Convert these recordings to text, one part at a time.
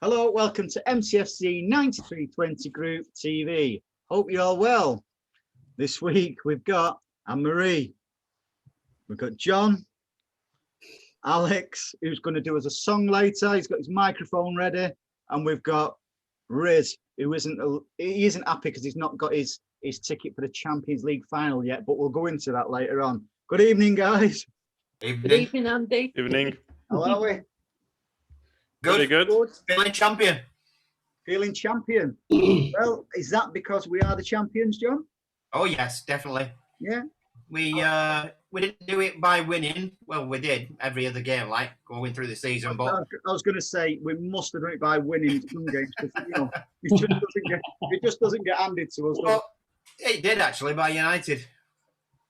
Hello, welcome to MCFC9320 Group TV. Hope you're all well. This week we've got Anne-Marie, we've got John, Alex, who's going to do us a song later. He's got his microphone ready, and we've got Riz, who isn't happy because he's not got his ticket for the Champions League final yet, but we'll go into that later on. Good evening, guys. Good evening, Andy. Evening. How are we? Good. Very good. Feeling champion. Feeling champion. Well, is that because we are the champions, John? Oh yes, definitely. Yeah. We didn't do it by winning. Well, we did every other game, like going through the season. But I was going to say we must have done it by winning some games because it just doesn't get handed to us. Well, it did actually by United.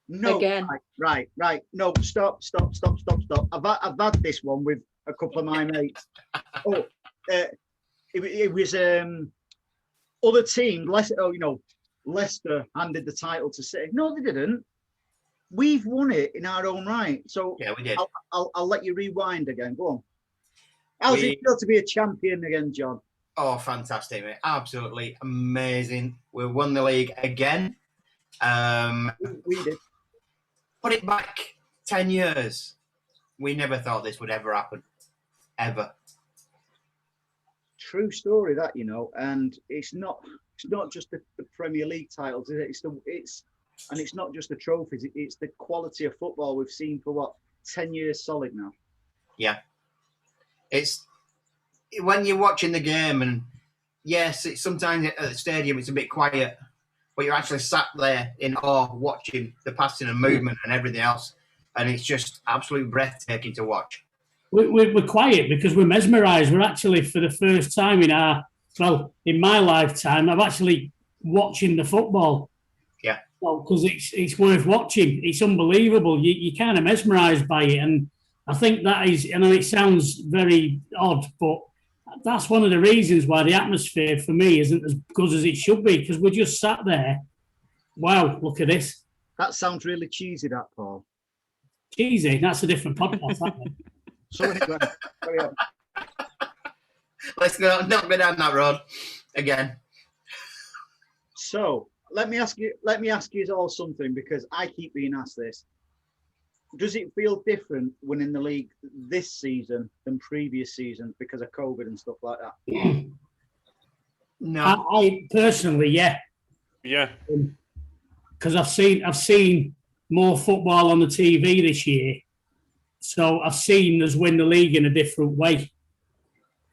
No, again. Right. No, stop. I've had this one with a couple of my mates. It was other teams. Leicester handed the title to City. No, they didn't. We've won it in our own right. So yeah, we did. I'll let you rewind again. Go on. How's it feel to be a champion again, John? Oh, fantastic, mate. Absolutely amazing. We won the league again. We did. Put it back 10 years. We never thought this would ever happen. Ever. True story, that, and it's not just the Premier League titles, is it? It's not just the trophies. It's the quality of football we've seen for 10 years solid now. Yeah, it's when you're watching the game, and yes, it's sometimes at the stadium it's a bit quiet, but you're actually sat there in awe watching the passing and movement and everything else, and it's just absolutely breathtaking to watch. We're quiet because we're mesmerised. We're actually, for the first time in my lifetime, I'm actually watching the football. Yeah. Well, because it's worth watching. It's unbelievable. You kind of mesmerised by it. And I think that is, I know it sounds very odd, but that's one of the reasons why the atmosphere for me isn't as good as it should be, because we're just sat there. Wow, look at this. That sounds really cheesy, that, Paul. Cheesy? That's a different podcast, isn't it? So anyway, carry on. Let's not go down that road again. So let me ask you all something, because I keep being asked this. Does it feel different winning the league this season than previous seasons because of COVID and stuff like that? No. I personally, yeah. Yeah. Because I've seen more football on the TV this year. So I've seen us win the league in a different way.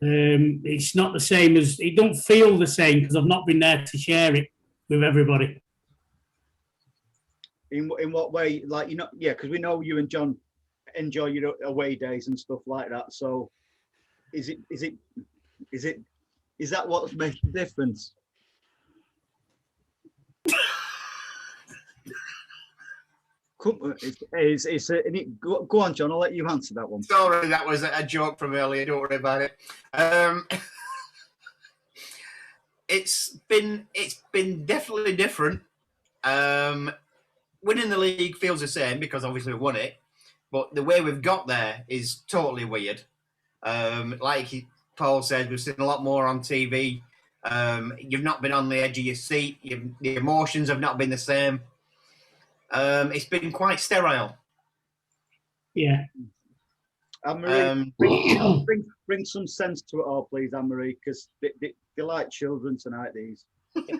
It's not the same as, it don't feel the same because I've not been there to share it with everybody. In what way? Because we know you and John enjoy your away days and stuff like that. So is that what makes the difference? Go on, John. I'll let you answer that one. Sorry, that was a joke from earlier. Don't worry about it. It's been definitely different. Winning the league feels the same because obviously we won it, but the way we've got there is totally weird. Like Paul said, we've seen a lot more on TV. You've not been on the edge of your seat. The emotions have not been the same. It's been quite sterile. Yeah. Anne-Marie, bring some sense to it all, please, Anne-Marie, because they like children tonight, these.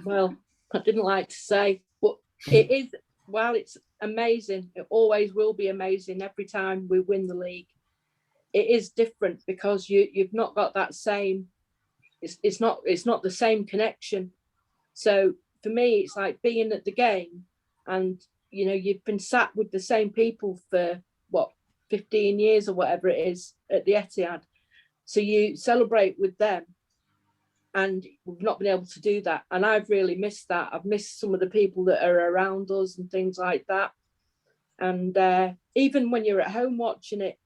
Well, I didn't like to say, but it is, well, it's amazing. It always will be amazing every time we win the league. It is different because you've not got that same, it's not the same connection. So for me, it's like being at the game and, you've been sat with the same people for 15 years or whatever it is at the Etihad. So you celebrate with them, and we've not been able to do that. And I've really missed that. I've missed some of the people that are around us and things like that. And even when you're at home watching it,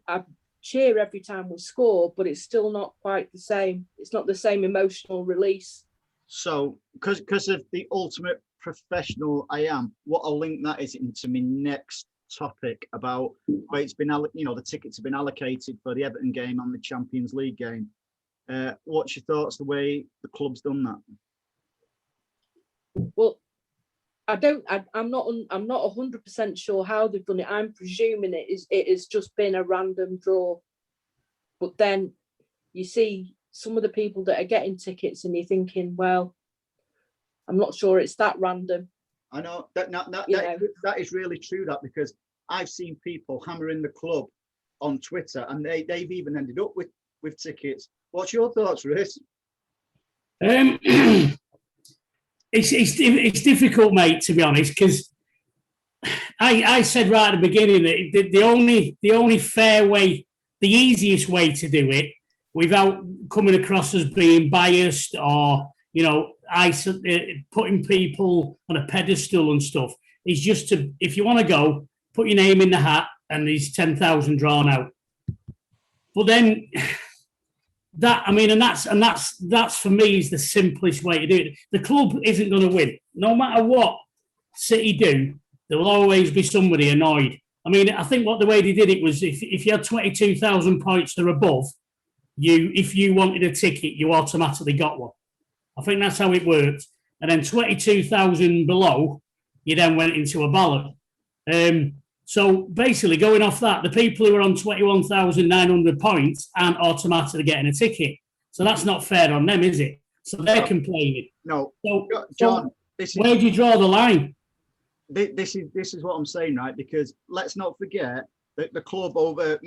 I cheer every time we score, but it's still not quite the same. It's not the same emotional release. So because of the ultimate professional I am, what I'll link that is into my next topic about where it's been, the tickets have been allocated for the Everton game and the Champions League game. What's your thoughts the way the club's done that? Well, I'm not 100% sure how they've done it. I'm presuming it has just been a random draw. But then you see some of the people that are getting tickets and you're thinking, well, I'm not sure it's that random. I know that is really true, that, because I've seen people hammering the club on Twitter and they've even ended up with tickets. What's your thoughts, Rhys? It's difficult, mate, to be honest, because I said right at the beginning that the only fair way, the easiest way to do it without coming across as being biased or, putting people on a pedestal and stuff, is just to, if you want to go, put your name in the hat and there's 10,000 drawn out. But then that's for me is the simplest way to do it. The club isn't going to win. No matter what City do, there will always be somebody annoyed. I mean, I think the way they did it was if you had 22,000 points or above, if you wanted a ticket, you automatically got one. I think that's how it worked. And then 22,000 below, you then went into a ballot. So basically, going off that, the people who are on 21,900 points aren't automatically getting a ticket. So that's not fair on them, is it? So they're complaining. No, so, John, where do you draw the line? This is what I'm saying, right? Because let's not forget that the club over,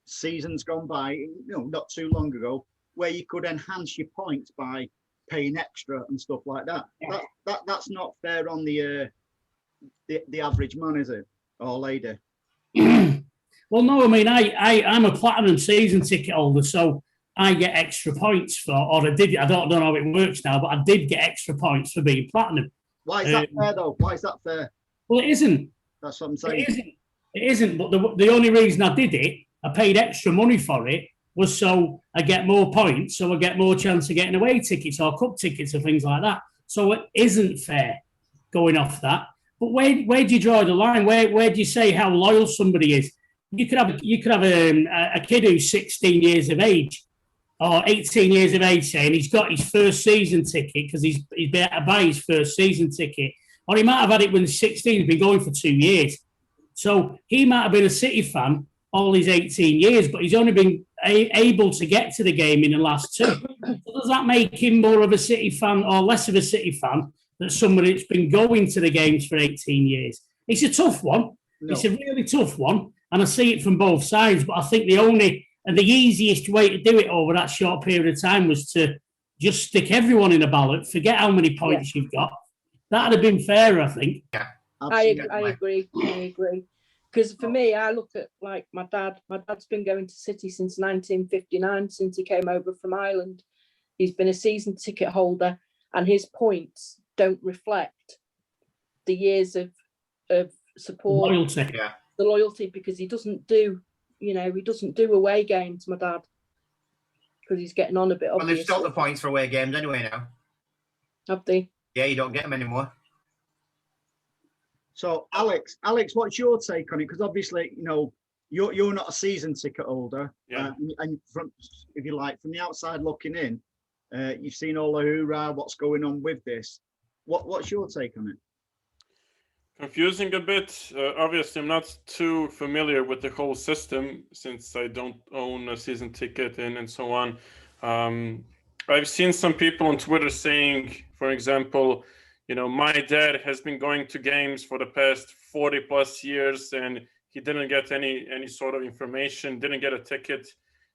seasons gone by, not too long ago, where you could enhance your points by paying extra and stuff like that. Yeah. That's not fair on the average man, is it, or lady? Well, no, I mean, I'm a platinum season ticket holder, so I get extra points I don't know how it works now, but I did get extra points for being platinum. Why is that fair, though? Why is that fair? Well, it isn't. That's what I'm saying. It isn't, but the only reason I did it, I paid extra money for it, was so I get more points, so I get more chance of getting away tickets or cup tickets or things like that. So it isn't fair going off that. But where do you draw the line? Where do you say how loyal somebody is? You could have a kid who's 16 years of age or 18 years of age, saying he's got his first season ticket because he's better to buy his first season ticket. Or he might have had it when he's 16, he's been going for 2 years. So he might have been a City fan all his 18 years, but he's only been able to get to the game in the last 2. So does that make him more of a City fan or less of a City fan than somebody that's been going to the games for 18 years? It's a tough one. No. It's a really tough one, and I see it from both sides, but I think the easiest way to do it over that short period of time was to just stick everyone in a ballot, forget how many points you've got. That'd have been fair, I think. Yeah, I agree. Because for me, I look at like my dad. My dad's been going to City since 1959, since he came over from Ireland. He's been a season ticket holder, and his points don't reflect the years of support, loyalty. Yeah. The loyalty, because he doesn't do away games. My dad, because he's getting on a bit. Well, they've stopped the points for away games anyway now. Have they? Yeah, you don't get them anymore. So, Alex, what's your take on it? Because obviously, you're not a season ticket holder, and from, if you like, from the outside looking in, you've seen all the hoorah, what's going on with this. What's your take on it? Confusing a bit. Obviously, I'm not too familiar with the whole system since I don't own a season ticket and so on. I've seen some people on Twitter saying, for example, my dad has been going to games for the past 40 plus years and he didn't get any sort of information, didn't get a ticket.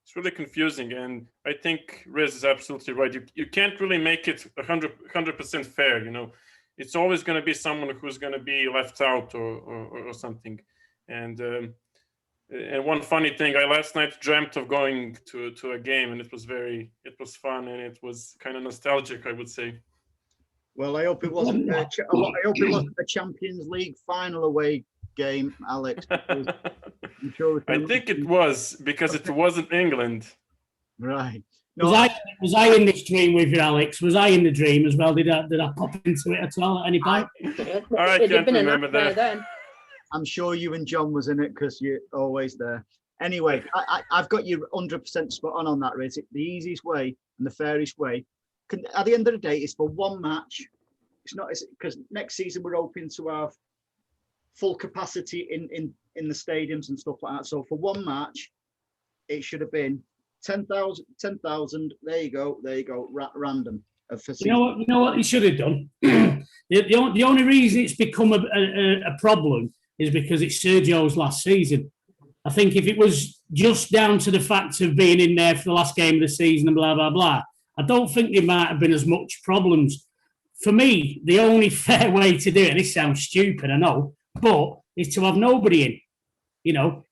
It's really confusing. And I think Riz is absolutely right. You can't really make it 100% fair. It's always going to be someone who's going to be left out or something. And one funny thing, I last night dreamt of going to a game, and it was fun, and it was kind of nostalgic, I would say. Well, I hope it wasn't. I hope it wasn't a Champions League final away game, Alex. I'm sure I think it was, because it wasn't England. Right. No, was I in this dream with you, Alex? Was I in the dream as well? Did I pop into it at all at any point? I can't remember that. I'm sure you and John was in it because you're always there. Anyway, I've got you 100% spot on that, Riz. The easiest way and the fairest way, at the end of the day, is for one match. It's not because next season we're hoping to have full capacity in the stadiums and stuff like that. So for one match, it should have been 10,000. There you go. Random. You know what he should have done. the only reason it's become a problem is because it's Sergio's last season. I think if it was just down to the fact of being in there for the last game of the season and blah blah blah, I don't think there might have been as much problems. For me, the only fair way to do it, and this sounds stupid, I know, but is to have nobody in. You know,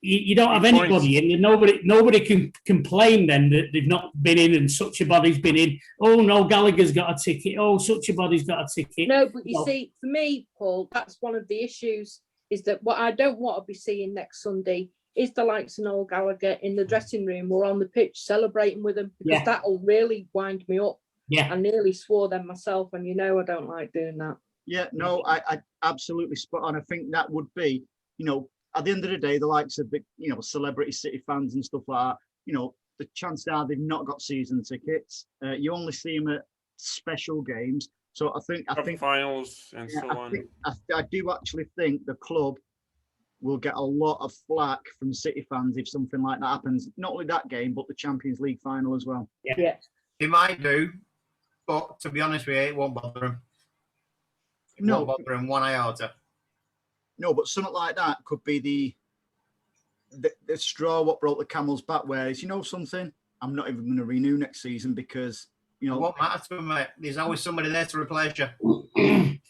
you don't have anybody in, and nobody can complain then that they've not been in and such a body's been in. Oh no, Gallagher's got a ticket. Oh, such a body's got a ticket. No, but you see, for me, Paul, that's one of the issues. Is that what I don't want to be seeing next Sunday is the likes of Noel Gallagher in the dressing room or on the pitch celebrating with them, because that'll really wind me up. Yeah. I nearly swore them myself, and you know I don't like doing that. Yeah, no, I absolutely spot on. I think that would be, you know, at the end of the day, the likes of big, you know, celebrity City fans and stuff like that, you know, the chances are they've not got season tickets. You only see them at special games. So I think finals and so on. I do actually think the club will get a lot of flack from City fans if something like that happens. Not only that game, but the Champions League final as well. Yeah. They might do, but to be honest with you, it won't bother them. It won't bother them one iota. No, but something like that could be the straw what broke the camel's back. Whereas, you know something, I'm not even going to renew next season because, you know, it won't matter to them, mate. There's always somebody there to replace you.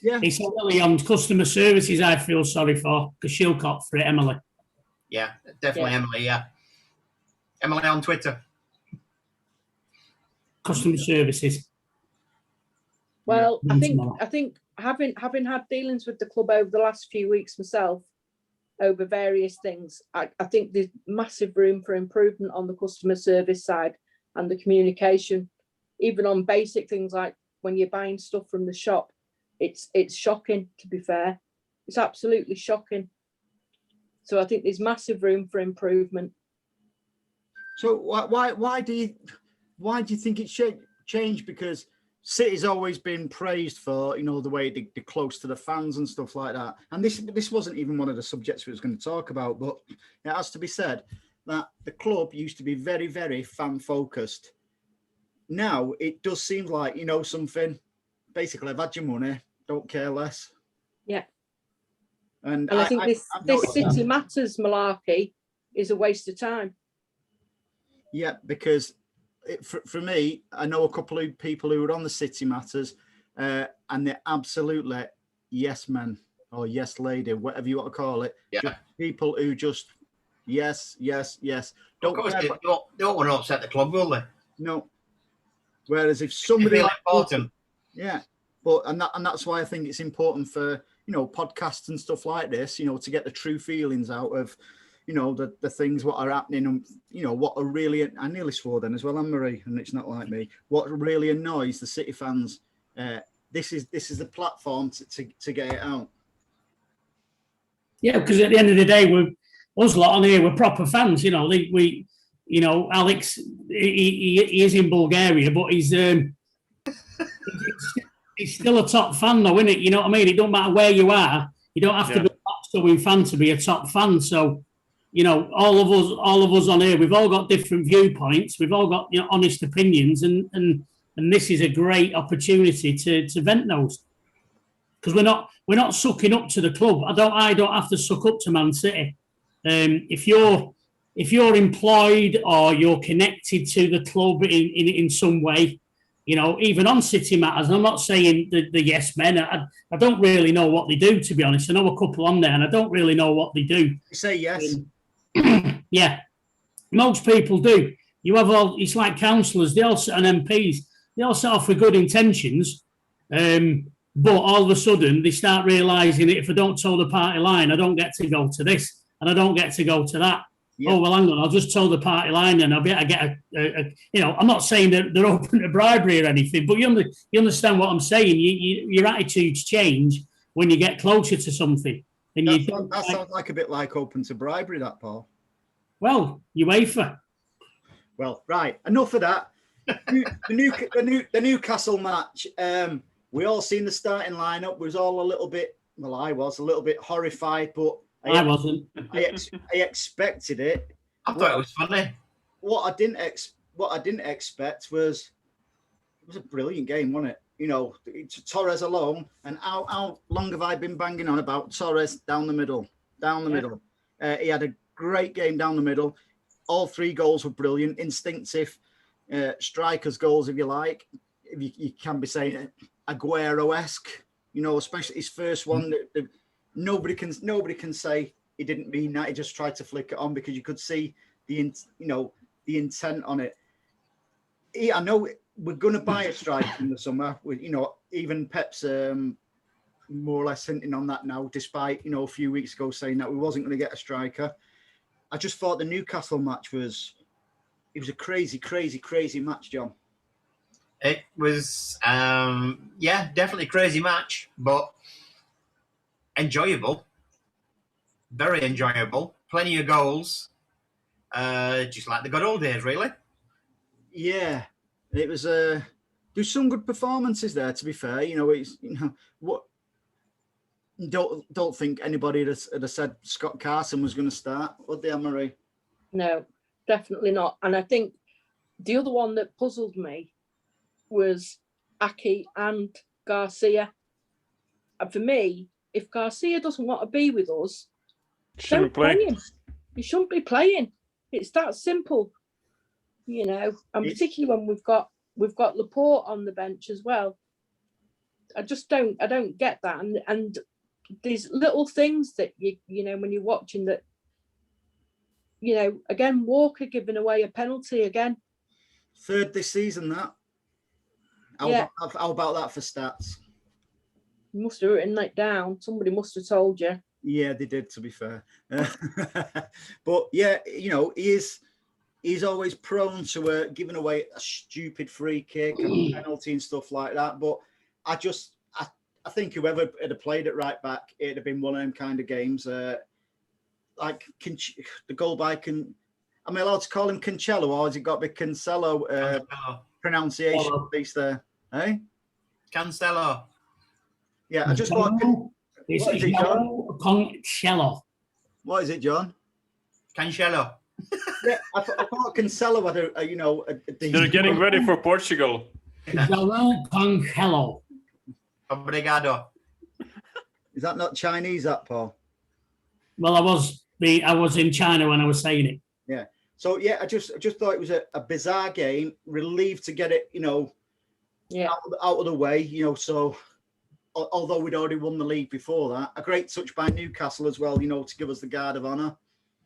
Yeah, it's Emily on customer services I feel sorry for, because she'll cop for it, Emily. Yeah, definitely Emily. Yeah, Emily on Twitter. Customer services. Well, I think having had dealings with the club over the last few weeks myself over various things, I think there's massive room for improvement on the customer service side and the communication, even on basic things like when you're buying stuff from the shop. It's shocking, to be fair. It's absolutely shocking. So I think there's massive room for improvement. So why do you think it's changed? Because City's always been praised for, you know, the way they're close to the fans and stuff like that. And this wasn't even one of the subjects we was going to talk about, but it has to be said that the club used to be very, very fan focused. Now it does seem like, you know, something. Basically, I've had your money, don't care less. Yeah. And I think this City Matters malarkey is a waste of time. Yeah, because for me, I know a couple of people who are on the City Matters, and they're absolutely yes men or yes lady, whatever you want to call it. Yeah. Just people who just yes. Of course, they don't want to upset the club, will they? No. Whereas if somebody like important. Yeah, but and that's why I think it's important for, you know, podcasts and stuff like this, you know, to get the true feelings out of, you know, the things what are happening and, you know, what are really, I nearly swore then as well, Anne-Marie, and it's not like me, what really annoys the City fans. This is the platform to get it out. Yeah, because at the end of the day, us lot on here, we're proper fans, you know. We you know, Alex, he is in Bulgaria, but he's still a top fan, though, isn't it? You know what I mean? It don't matter where you are. You don't have to be a top-scoring fan to be a top fan. So, you know, all of us on here, we've all got different viewpoints. We've all got, you know, honest opinions, and this is a great opportunity to vent those. Because we're not sucking up to the club. I don't have to suck up to Man City. If you're employed or you're connected to the club in some way, you know, even on City Matters, and I'm not saying the yes men, I don't really know what they do, to be honest. I know a couple on there, and I don't really know what they do. You say yes. Yeah, most people do. You have it's like councillors, they all sit on MPs, they all set off with good intentions, but all of a sudden they start realising that if I don't toe the party line, I don't get to go to this, and I don't get to go to that. Yep. Oh, well, hang on, I'll just toe the party line and I'll be able to get you know, I'm not saying that they're open to bribery or anything, but you understand what I'm saying. Your attitudes change when you get closer to something. And that sounds like a bit like open to bribery, that, Paul. Well, UEFA. Well, right. Enough of that. The Newcastle match. We all seen the starting lineup. Was all a little bit. Well, I was a little bit horrified, but I wasn't. I expected it. I thought it was funny. What I didn't expect was it was a brilliant game, wasn't it? You know, Torres alone, and how long have I been banging on about Torres down the middle? He had a great game down the middle. All 3 goals were brilliant, instinctive, strikers' goals, if you like. If you can be saying it, Aguero-esque, you know, especially his first one. Nobody can say he didn't mean that. He just tried to flick it on because you could see the intent on it. I know we're going to buy a striker in the summer. Even Pep's more or less hinting on that now, despite, a few weeks ago saying that we wasn't going to get a striker. I just thought the Newcastle match was a crazy, crazy, crazy match, John. It was, definitely a crazy match, but enjoyable. Very enjoyable. Plenty of goals. Just like the good old days, really. Yeah, it was. There's some good performances there. To be fair, what. Don't think anybody would have said Scott Carson was going to start, would they, Anne-Marie? No, definitely not. And I think the other one that puzzled me was Aki and Garcia. And for me, if Garcia doesn't want to be with us, don't play him. He shouldn't be playing. It's that simple, And particularly when we've got Laporte on the bench as well. I don't get that. And these little things that when you're watching that, again, Walker giving away a penalty again. 3rd this season, that. How about that for stats? You must have written that down. Somebody must have told you. Yeah, they did, to be fair. But yeah, he's always prone to giving away a stupid free kick and penalty and stuff like that. But I think whoever had played it right back, it'd have been one of them kind of games. Like the goal by am I allowed to call him Cancelo, or has it got to be Cancelo pronunciation at least there? Eh? Cancelo. Yeah, I just thought. What is it, John? Cancelo. What is it, John? Cancelo. Yeah, I thought Cancelo had a They're getting ready for Portugal. Cancelo. Obrigado. Is that not Chinese, that, Paul? Well, I was in China when I was saying it. Yeah. So yeah, I just thought it was a bizarre game. Relieved to get it, out of the way. So although we'd already won the league before that, a great touch by Newcastle as well. To give us the guard of honour.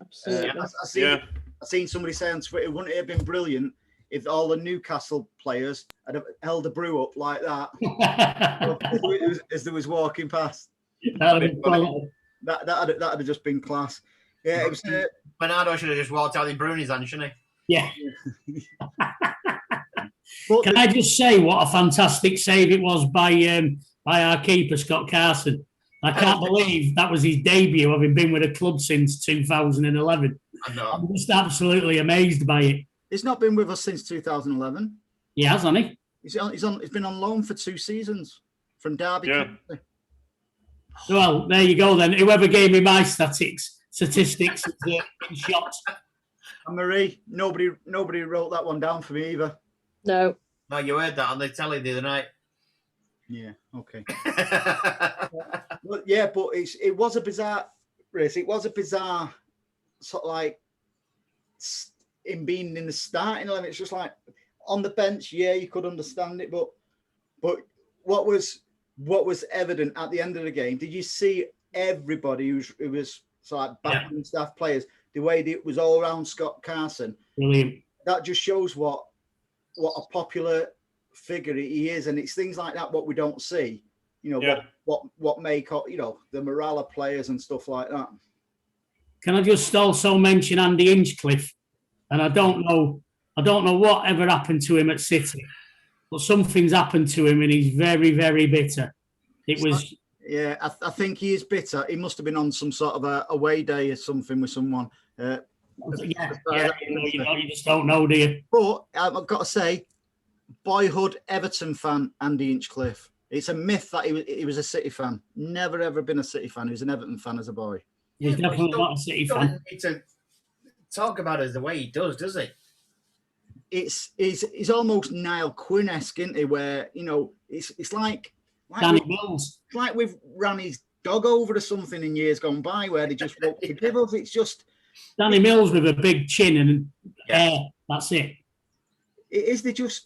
Absolutely. I seen somebody say on Twitter, wouldn't it have been brilliant if all the Newcastle players had held a brew up like that as they was walking past? That'd have just been class. Yeah, it was. Bernardo should have just walked out in Bruni's hand, shouldn't he? Yeah. Can I just say what a fantastic save it was by our keeper, Scott Carson. I can't believe that was his debut, having been with a club since 2011. I know. I'm just absolutely amazed by it. He's not been with us since 2011. He has, hasn't he? He's been on loan for 2 seasons from Derby. Yeah. Well, there you go then. Whoever gave me my statistics shots. And Marie, nobody wrote that one down for me either. No. No, you heard that on the telly the other night. Yeah. Okay. Well, yeah, but it was a bizarre race. It was a bizarre sort of like him being in the starting 11. It's just like on the bench. Yeah, you could understand it, but what was evident at the end of the game? Did you see everybody who was sort of like backroom staff players? The way it was all around Scott Carson. Brilliant. That just shows what a popular figure he is, and it's things like that what we don't see. What make the morale of players and stuff like that. Can I just also mention Andy Hinchcliffe? And I don't know what ever happened to him at City, but something's happened to him, and he's very, very bitter. It was Yeah, I think he is bitter. He must have been on some sort of a away day or something with someone. Yeah, you just don't know, do you? But I've got to say, boyhood Everton fan Andy Hinchcliffe. It's a myth that he was a City fan. Never ever been a City fan. He was an Everton fan as a boy. He's definitely not a City fan. To talk about it the way he does he? He's almost Niall Quinn-esque, isn't he? Where it's like Danny Mills. It's like we've ran his dog over or something in years gone by, where they just won't forgive us. It's just Danny Mills with a big chin and hair. That's it. It is.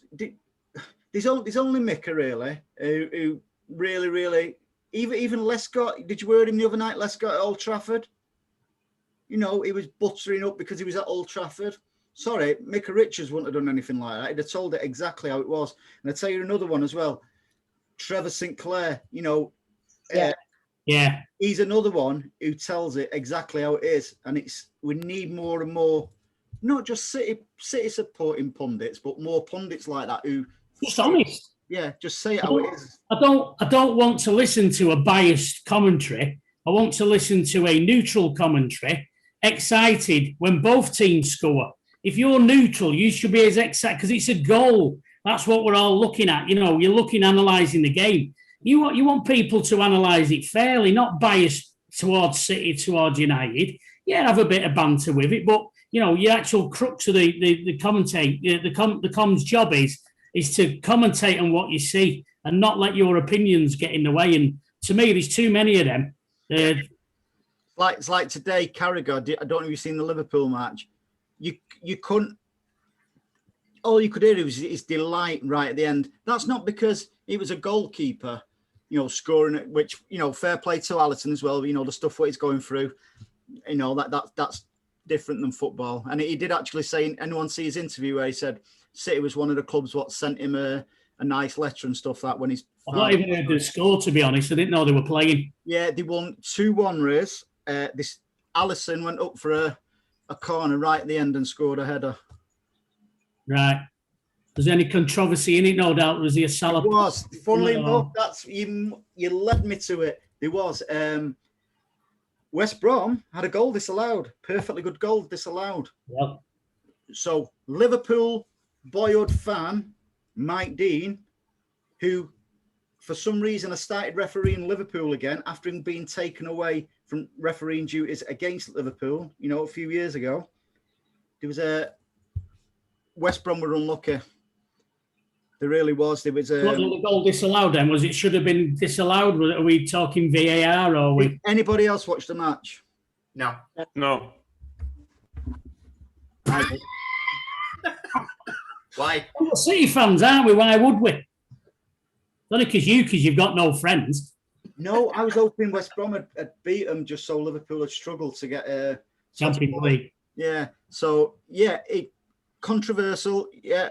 There's only Mika really who really even Lescott. Did you hear him the other night? Lescott at Old Trafford. He was buttering up because he was at Old Trafford. Sorry, Mika Richards wouldn't have done anything like that. He'd have told it exactly how it was. And I'll tell you another one as well. Trevor Sinclair. Yeah. He's another one who tells it exactly how it is. And we need more and more, not just City supporting pundits, but more pundits like that who just honest. Yeah, just say it how it is. I don't want to listen to a biased commentary. I want to listen to a neutral commentary, excited when both teams score. If you're neutral, you should be as excited because it's a goal. That's what we're all looking at. You're analysing the game. You want people to analyse it fairly, not biased towards City, towards United. Yeah, have a bit of banter with it, but your actual crux of the comms job is to commentate on what you see and not let your opinions get in the way. And to me, there's too many of them. It's like today, Carragher. I don't know if you've seen the Liverpool match. You couldn't. All you could hear was his delight right at the end. That's not because he was a goalkeeper, scoring it. Which fair play to Alisson as well. The stuff what he's going through. That's different than football. And he did actually say. Anyone see his interview where he said City was one of the clubs what sent him a nice letter and stuff that when he's. I've not even heard the score, to be honest. I didn't know they were playing. Yeah, they won 2-1 race. This Alisson went up for a corner right at the end and scored a header. Right. Was there any controversy in it? No doubt. Was he a Salah? It was. Funnily enough, that's you led me to it. There was. West Brom had a goal disallowed. Perfectly good goal disallowed. Yep. So Liverpool boyhood fan Mike Dean, who for some reason has started refereeing Liverpool again after him being taken away from refereeing duties against Liverpool, a few years ago. There was West Brom were unlucky. There really was. There was wasn't the goal disallowed then? Was it should have been disallowed? Are we talking VAR or are we? Anybody else watch the match? No. Why? We're City fans, aren't we? Why would we? Only because you've got no friends. No, I was hoping West Brom had beat them just so Liverpool had struggled to get a Champions League. Yeah. So controversial. Yeah.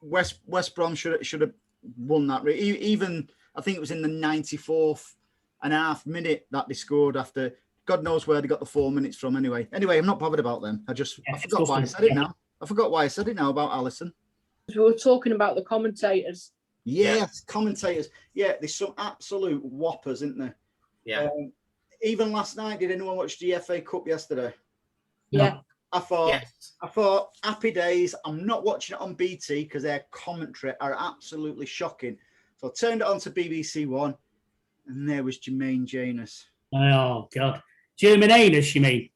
West Brom should have won that. Even I think it was in the 94th and a half minute that they scored after God knows where they got the 4 minutes from. Anyway, I'm not bothered about them. I forgot why I said it now. I forgot why I said it now about Alisson. We were talking about the commentators. Yes, commentators. Yeah, there's some absolute whoppers, isn't there? Yeah. Even last night, did anyone watch the FA Cup yesterday? Yeah. I thought, happy days. I'm not watching it on BT because their commentary are absolutely shocking. So I turned it on to BBC One, and there was Jermaine Janus. Oh God, Jermaine Janus, you mean?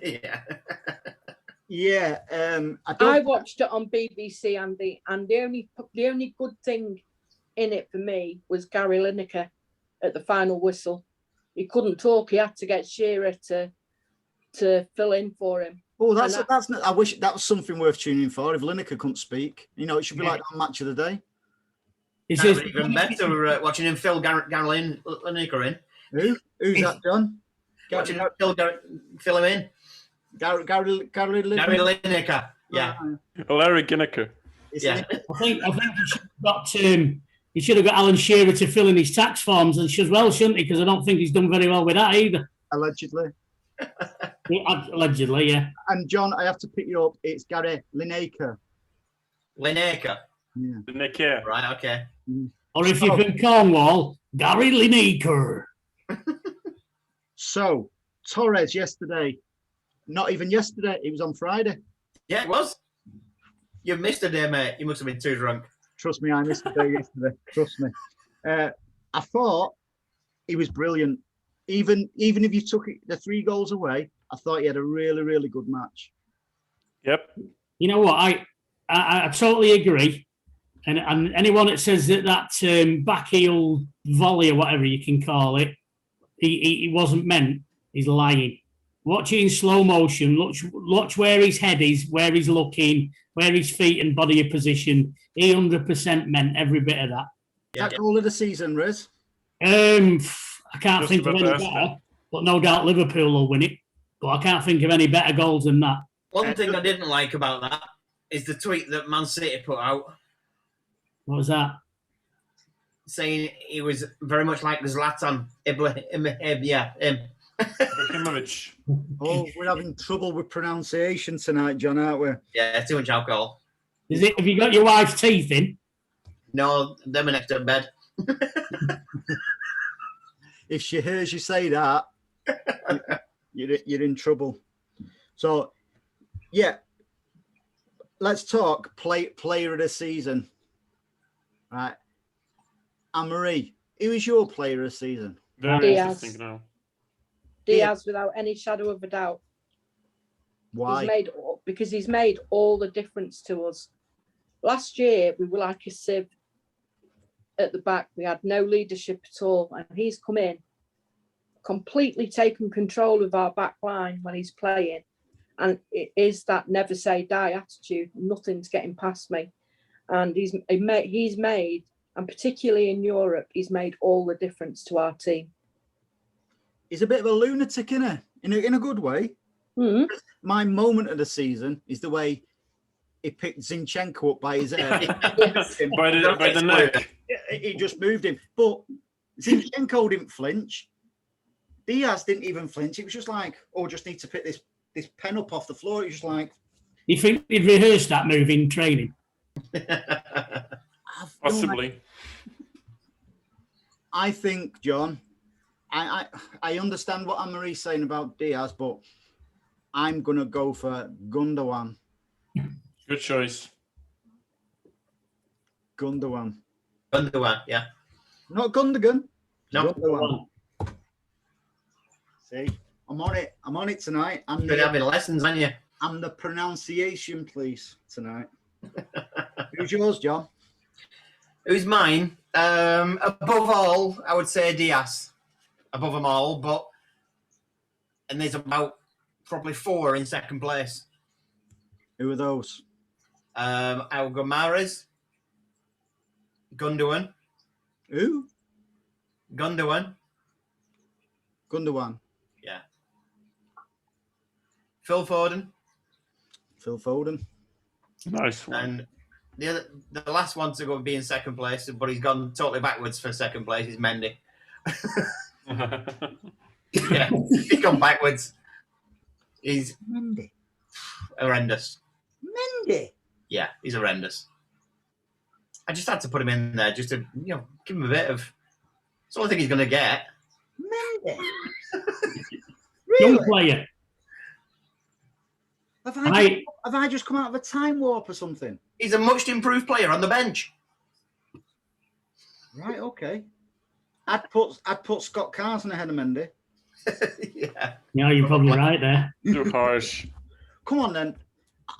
Yeah. Yeah. I watched it on BBC, Andy, and the only good thing in it for me was Gary Lineker at the final whistle. He couldn't talk. He had to get Shearer to fill in for him. Oh, that's not, I wish that was something worth tuning in for. If Lineker couldn't speak, it should be like on Match of the Day. It's even better watching him fill Gary Lineker in. Who's that, John? Watching him fill him in. Gary Lineker. Yeah. Larry Lineker. Yeah. I think he should have got Alan Shearer to fill in his tax forms as well, shouldn't he? Because I don't think he's done very well with that either. Allegedly. Allegedly, yeah. And John, I have to pick you up. It's Gary Lineker. Lineker. Yeah. Lineker. Right. Okay. Or if you're from Cornwall, Gary Lineker. So, Torres yesterday, not even yesterday, it was on Friday. Yeah, it was. You missed a day, mate. You must have been too drunk. Trust me, I missed the day yesterday. Trust me. I thought he was brilliant. Even if you took the 3 goals away, I thought he had a really, really good match. Yep. You know what? I totally agree. And anyone that says that back heel volley or whatever you can call it, he wasn't meant, he's lying. Watch it in slow motion. Watch where his head is, where he's looking, where his feet and body are positioned. He 100% meant every bit of that. That goal of the season, Riz? I can't Just think of about any to ask better, that. but no doubt Liverpool will win it. But I can't think of any better goals than that. One thing I didn't like about that is the tweet that Man City put out What was that? saying he was very much like Zlatan. Ibrahimovic. Oh, we're having trouble with pronunciation tonight, John, aren't we? Yeah, too much alcohol. Have you got your wife's teeth in? No, them are next to bed. If she hears you say that, you're in trouble. So, yeah, let's talk player of the season. Right. Anne-Marie, who is your player of the season? Very Diaz. interesting now. Diaz, without any shadow of a doubt. Why? Because he's made all the difference to us. Last year, we were like a sieve at the back. We had no leadership at all. And he's come in, completely taken control of our back line when he's playing. And it is that never say die attitude. Nothing's getting past me. And he's made, and particularly in Europe, he's made all the difference to our team. He's a bit of a lunatic, isn't he? In a good way. Mm-hmm. My moment of the season is the way he picked Zinchenko up by his hair. Yes. By the neck. He just moved him. But Zinchenko didn't flinch. Diaz didn't even flinch. It was just like, just need to pick this pen up off the floor. It was just like... You think he'd rehearsed that move in training? Possibly. I think, John, I understand what Anne-Marie's saying about Diaz, but I'm going to go for Gundogan. Good choice. Gundogan. Gundogan, yeah. Not Gundogan. No. Gundogan. See, I'm on it. I'm on it tonight. You've been having lessons, haven't you? I'm the pronunciation police tonight. Who's yours, John? Who's mine? Above all, I would say Diaz. Above them all, and there's about probably 4 in second place. Who are those? I'll go Mahrez, Gundogan. Who? Gundogan. Gundogan. Yeah. Phil Foden. Phil Foden. Nice one. And the last one to go and be in second place, but he's gone totally backwards for second place, is Mendy. Yeah, he's gone backwards. He's Mendy. horrendous. Mendy. Yeah, he's horrendous. I just had to put him in there just to, give him a bit of... It's the only thing he's going to get. Mendy. Young Really? player. Have I just come out of a time warp or something? He's a much improved player on the bench. Right, okay. I'd put Scott Carson ahead of Mendy. Yeah. Yeah, you're probably right there. Too harsh. Come on then.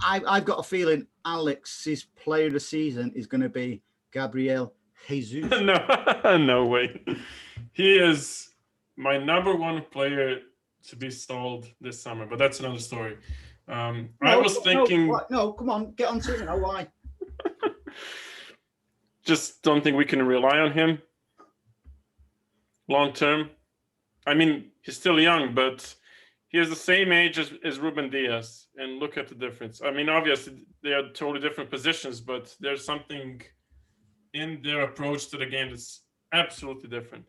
I've got a feeling Alex's player of the season is going to be Gabriel Jesus. No way. He is my number 1 player to be sold this summer, but that's another story. I was thinking... No, come on, get on to it now. Why? Just don't think we can rely on him long term. I mean, he's still young, but he has the same age as Ruben Diaz. And look at the difference. I mean, obviously, they are totally different positions, but there's something in their approach to the game that's absolutely different.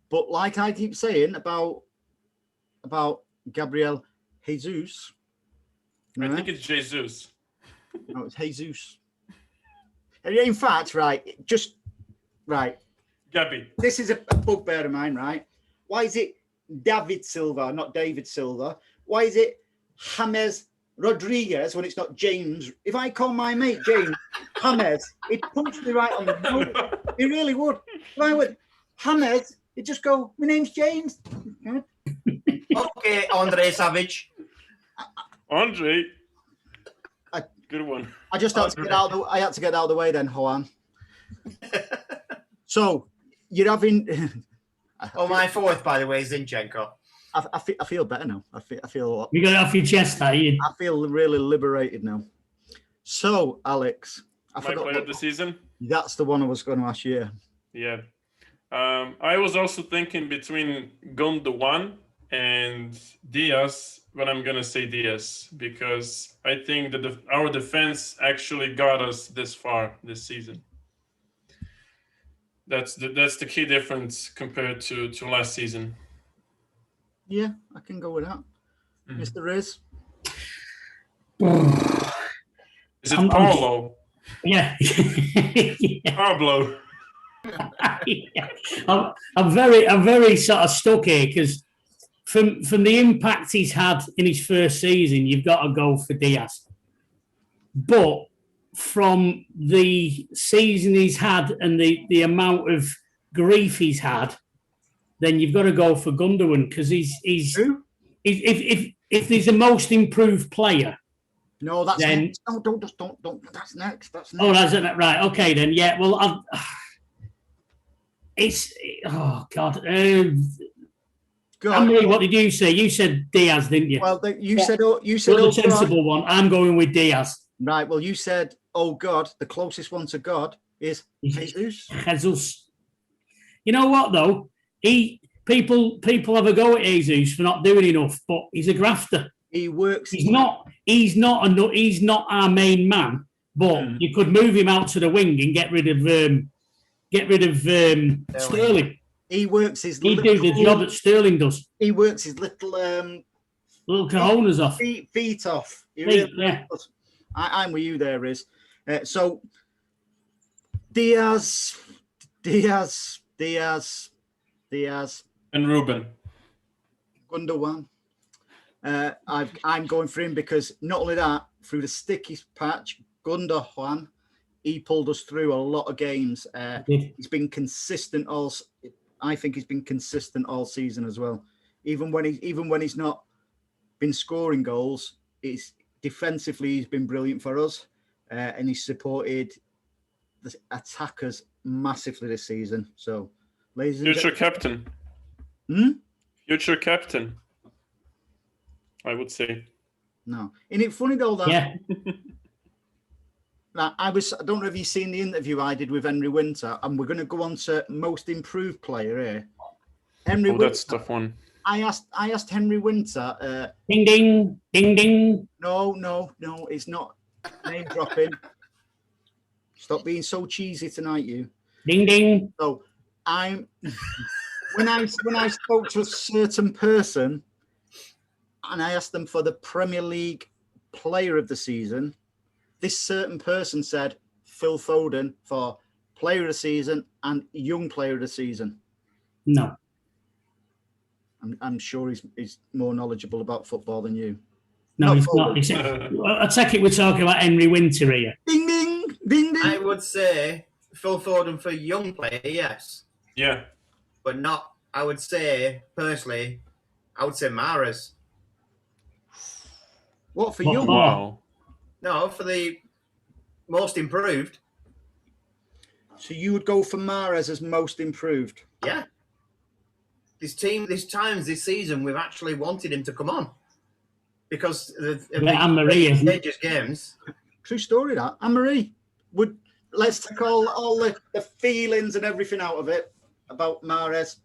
But like I keep saying about Gabriel Jesus. I think it's Jesus. No, it's Jesus. In fact, right, Gabby. This is a bugbear of mine, right? Why is it David Silva, not David Silva? Why is it James Rodriguez when it's not James? If I call my mate James James, he'd punch me right on the nose. He really would. If I went James, he'd just go, my name's James. Okay, Andre Savage. Andre. Good one. I just had to get out. I had to get out of the way then, Juan. So you're having. My fourth, by the way, is Zinchenko. I feel better now. I feel a lot. You got it off your chest, are you? I feel really liberated now. So, Alex, My player of the season. That's the one I was going to ask you. Yeah. I was also thinking between Gundogan and Diaz, but I'm going to say Diaz because I think that our defense actually got us this far this season. That's the key difference compared to last season. Yeah, I can go with that. Mr. Riz? Is it Paulo? Yeah. Pablo. I'm very sort of stuck here because from the impact he's had in his first season, you've got to go for Diaz. But from the season he's had and the amount of grief he's had, then you've got to go for Gundogan because he's if there's a most improved player. No, that's then, next. No, don't. That's next. That's next. Oh, that's it. Right. Okay, then. Yeah. Well, it's. Oh God. Anne-Marie, what did you say? You said Diaz, didn't you? Well, you said. You said. Well, the sensible one. I'm going with Diaz. Right. Well, you said. Oh God, the closest one to God is Jesus. Jesus. You know what though? People have a go at Jesus for not doing enough, but he's a grafter. He works. He's not our main man, but you could move him out to the wing and get rid of Sterling. He works his. He do the job that Sterling does. He works his little cojones off. Feet off. Yeah. I'm with you there, Riz. So Diaz, and Ruben. Gundogan. I'm going for him because not only that, through the sticky patch, Gundogan, he pulled us through a lot of games. He's been consistent I think he's been consistent all season as well. Even when he's not been scoring goals, defensively he's been brilliant for us, and he's supported the attackers massively this season. So, ladies and future captain. Future captain, I would say. No. Isn't it funny though that now, I don't know if you've seen the interview I did with Henry Winter, and we're going to go on to most improved player here. Henry Winter, that's a tough one. I asked Henry Winter. Ding ding ding ding. No, it's not name dropping. Stop being so cheesy tonight, you. Ding ding. So when I spoke to a certain person and I asked them for the Premier League player of the season, this certain person said Phil Foden for player of the season and young player of the season. No. I'm sure he's more knowledgeable about football than you. No, he's not. I take it we're talking about Henry Winter here. Ding, ding, ding, ding. I would say Phil Foden for young player, yes. Yeah. But not, I would say, personally, I would say Mahrez. What, for young? Wow. No, for the most improved. So you would go for Mahrez as most improved? Yeah. This times this season, we've actually wanted him to come on. Because of Anne-Marie, the games. True story, that. Anne-Marie, let's take all the feelings and everything out of it about Mahrez.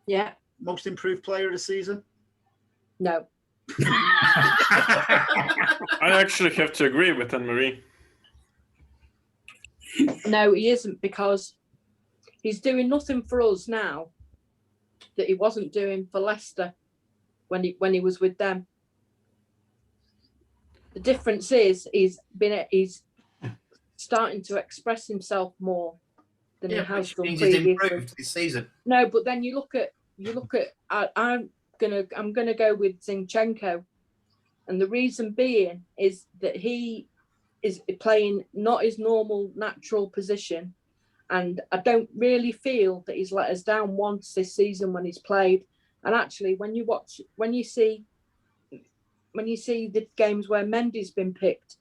Yeah. Most improved player of the season? No. I actually have to agree with Anne-Marie. No, he isn't, because he's doing nothing for us now that he wasn't doing for Leicester when he was with them. The difference is he's starting to express himself more than he has which done means he's previously. improved this season. No, but then you look at. I'm gonna go with Zinchenko, and the reason being is that he is playing not his normal natural position, and I don't really feel that he's let us down once this season when he's played. And actually, when you see the games where Mendy's been picked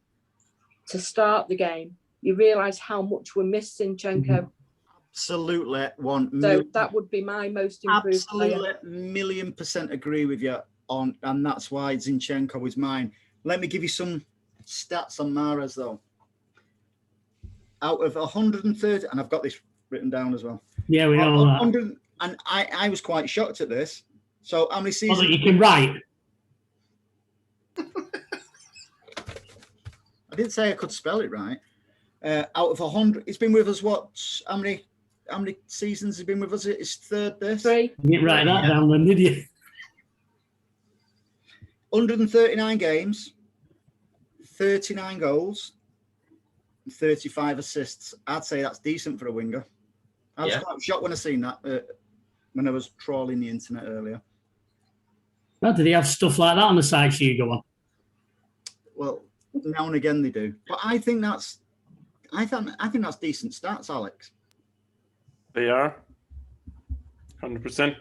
to start the game, you realise how much we miss Zinchenko. Absolutely, So that would be my most improved absolutely player. 1,000,000% agree with you on, and that's why Zinchenko is mine. Let me give you some stats on Mahrez though. Out of 130, and I've got this written down as well. Yeah, we know that. 100, and I was quite shocked at this. So how many seasons? Well, that you can write. I didn't say I could spell it right. Out of 100, it's been with us. What? How many seasons has been with us? It's third. This 3. You didn't write that down, then, did you? 139 games, 39 goals, 35 assists. I'd say that's decent for a winger. I was quite shocked when I seen that when I was trawling the internet earlier. Well, did he have stuff like that on the sites you go on? Well, now and again they do, but I think that's decent stats, Alex. They are 100%.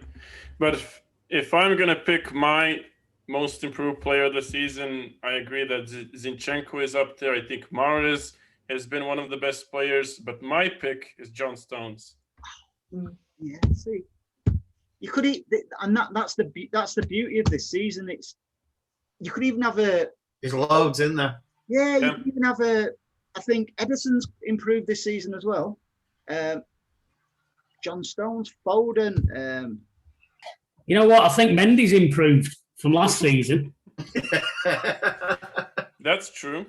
But if I'm gonna pick my most improved player of the season, I agree that Zinchenko is up there. I think Mahrez has been one of the best players, but my pick is John Stones. Yeah, see, you could and that's the beauty of this season. You could even have There's loads in there. Yeah, you could even have I think Ederson's improved this season as well. John Stones, Foden. You know what? I think Mendy's improved from last season. That's true.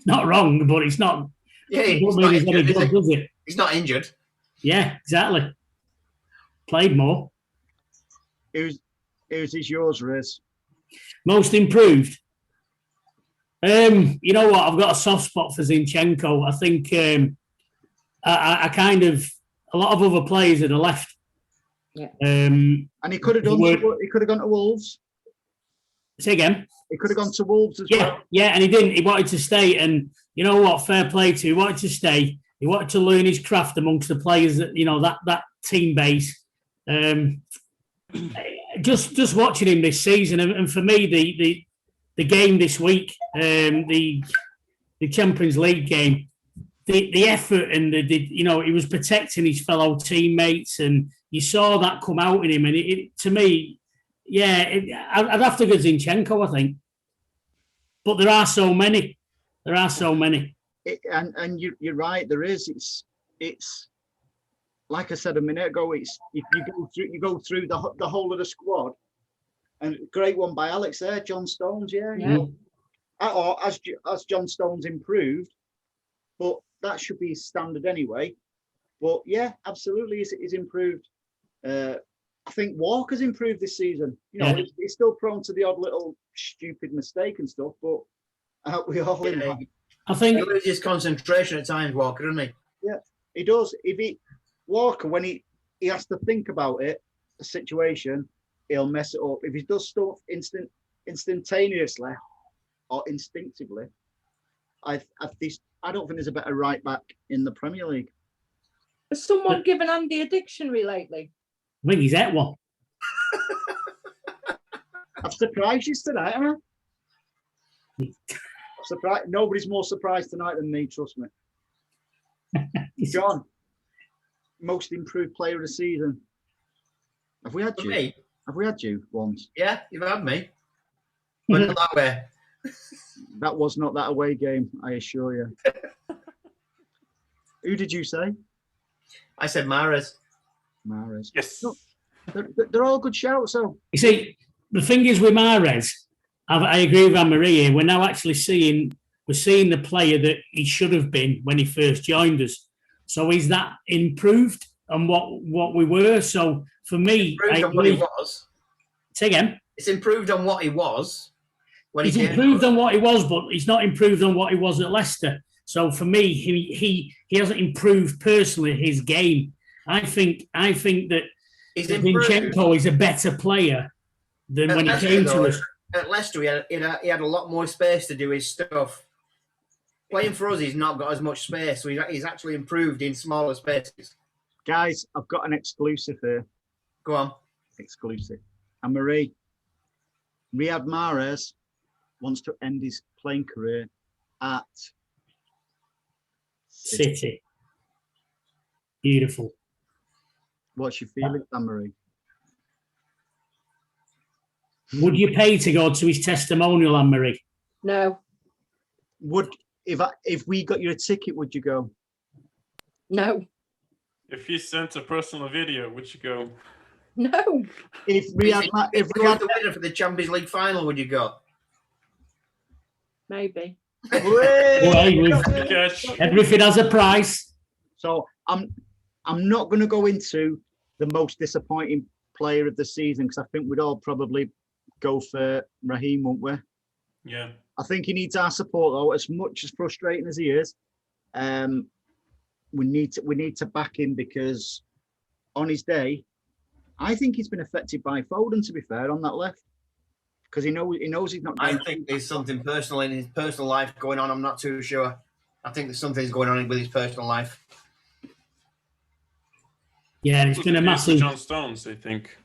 Not wrong, but it's not. Yeah, He's not any good, does it? He's not injured. Yeah, exactly. Played more. Who's yours, Riz? Most improved. You know what? I've got a soft spot for Zinchenko. I think I kind of a lot of other players that are left. Yeah. And he could have gone to Wolves. Say again. He could have gone to Wolves as well. Yeah, and he didn't. He wanted to stay, and you know what? Fair play to. He wanted to stay. He wanted to learn his craft amongst the players that that team base. Just watching him this season, and for me, the game this week, the Champions League game, the effort and he was protecting his fellow teammates, and you saw that come out in him. And it to me, I'd have to go Zinchenko, I think. But there are so many. And you're right. There is. It's like I said a minute ago. It's if you go through the whole of the squad, and great one by Alex there, John Stones. Yeah. Or as John Stones improved, but that should be standard anyway. But yeah, absolutely, he's improved. I think Walker's improved this season. He's still prone to the odd little stupid mistake and stuff, but we all in that. I think he loses concentration at times, Walker, doesn't he? Yeah, he does. Walker, when he has to think about it, the situation, he'll mess it up. If he does stuff instantaneously or instinctively, I don't think there's a better right back in the Premier League. Has someone given Andy a dictionary lately? I think he's at one. I've surprised you tonight, haven't I? Surprised. Nobody's more surprised tonight than me, trust me. John, most improved player of the season. Have we had you? Me? Have we had you once? Yeah, you've had me. But not that way. That was not that away game, I assure you. Who did you say? I said Mahrez. Mahrez. Yes. No, they're all good shouts, so. You see, the thing is with Mahrez, I agree with Anne-Marie here. We're now actually seeing the player that he should have been when he first joined us. So is that improved on what we were? So for me, Improved on what he was. Say again. It's improved on what he was. He's improved on what he was, but he's not improved on what he was at Leicester. So for me, he hasn't improved personally his game. I think that Zinchenko is a better player than when he came to us. At Leicester, he had a lot more space to do his stuff. Playing for us, he's not got as much space, so he's actually improved in smaller spaces. Guys, I've got an exclusive here. Go on. Exclusive. And Marie, Riyad Mahrez wants to end his playing career at City. Beautiful. What's your feeling, Anne-Marie? Would you pay to go to his testimonial, Anne-Marie? No. If we got you a ticket, would you go? No. If he sent a personal video, would you go? No. If we had the winner for the Champions League final, would you go? Maybe. Everything has a price. So I'm not going to go into the most disappointing player of the season because I think we'd all probably go for Raheem, won't we? Yeah. I think he needs our support though, as much as frustrating as he is. We need to back him because on his day, I think he's been affected by Foden. To be fair, on that left, because he knows he's not. I think there's something personal in his personal life going on. I'm not too sure. I think there's something going on with his personal life. Yeah, it's been a massive. John Stones, I think.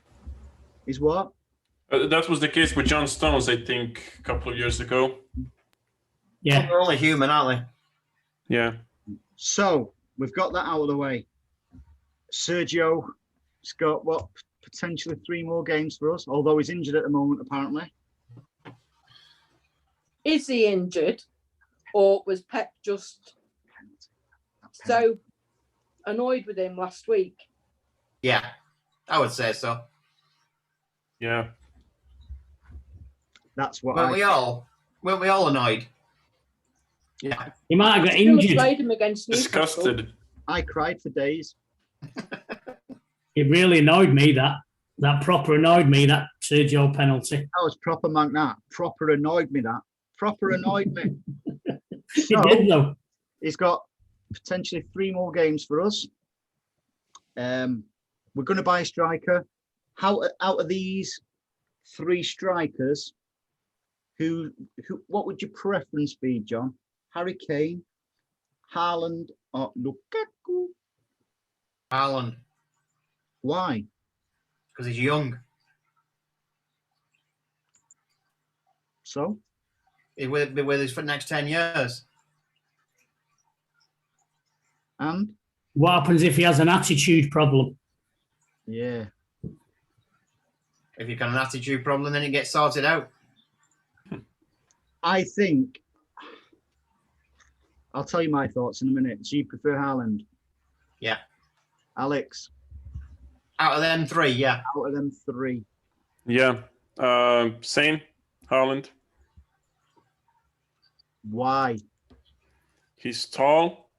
Is what? That was the case with John Stones, I think, a couple of years ago. Yeah, they're only human, aren't they? Yeah. So we've got that out of the way. Sergio's got potentially 3 more games for us, although he's injured at the moment, apparently. Is he injured, or was Pep just so annoyed with him last week? Yeah, I would say so. Yeah. That's what. Weren't we all annoyed? Yeah. He might have got Still injured. played him against Newcastle. Disgusted. I cried for days. It really annoyed me, that proper annoyed me, that Sergio penalty. That was proper, Monk. That proper annoyed me. Proper annoyed me. He did though. He's got potentially 3 more games for us. We're going to buy a striker. How out of these 3 strikers, what would your preference be, John? Harry Kane, Haaland, or Lukaku? Haaland. Why? Because he's young. So? He will be with us for the next 10 years. And? What happens if he has an attitude problem? Yeah. If you've got an attitude problem, then it gets sorted out. I think, I'll tell you my thoughts in a minute. So you prefer Haaland? Yeah. Alex? Out of them 3, yeah. Out of them 3. Yeah. Same. Haaland. Why? He's tall.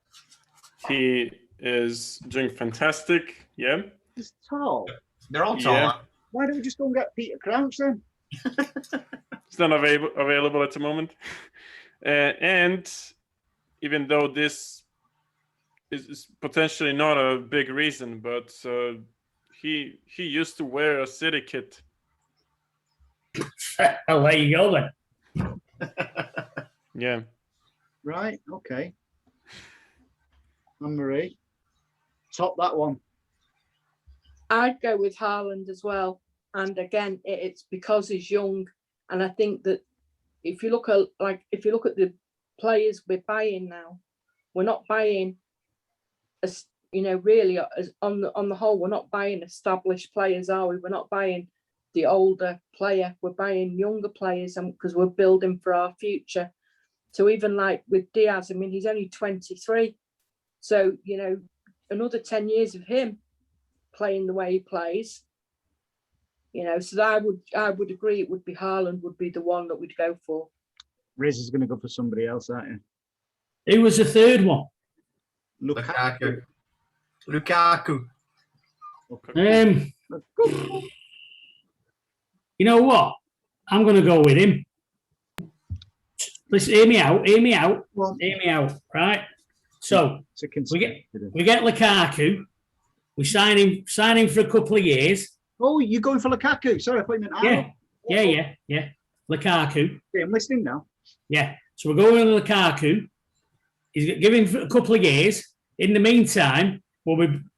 He is doing fantastic. Yeah. He's tall. They're all tall. Yeah. Why don't we just go and get Peter Crouch then? It's not available at the moment. And even though this is potentially not a big reason, but he used to wear a City kit. I'll let you go then. Yeah. Right, okay. Anne-Marie, top that one. I'd go with Haaland as well. And again, it's because he's young. And I think that if you look at the players we're buying now, we're not buying, really on the whole, we're not buying established players, are we? We're not buying the older player. We're buying younger players, because we're building for our future. So even like with Diaz, I mean, he's only 23. So, another 10 years of him playing the way he plays, so I would agree it would be Haaland would be the one that we'd go for. Riz is going to go for somebody else, aren't you? Who was the third one? Lukaku. You know what? I'm going to go with him. listen, hear me out, Well, hear me out, right? So it's a we get Lukaku, we sign him for a couple of years. Oh, you're going for Lukaku? Sorry, I thought you meant Arnold. Yeah. Lukaku. Okay, I'm listening now. Yeah. So we're going with Lukaku. He's giving for a couple of years. In the meantime,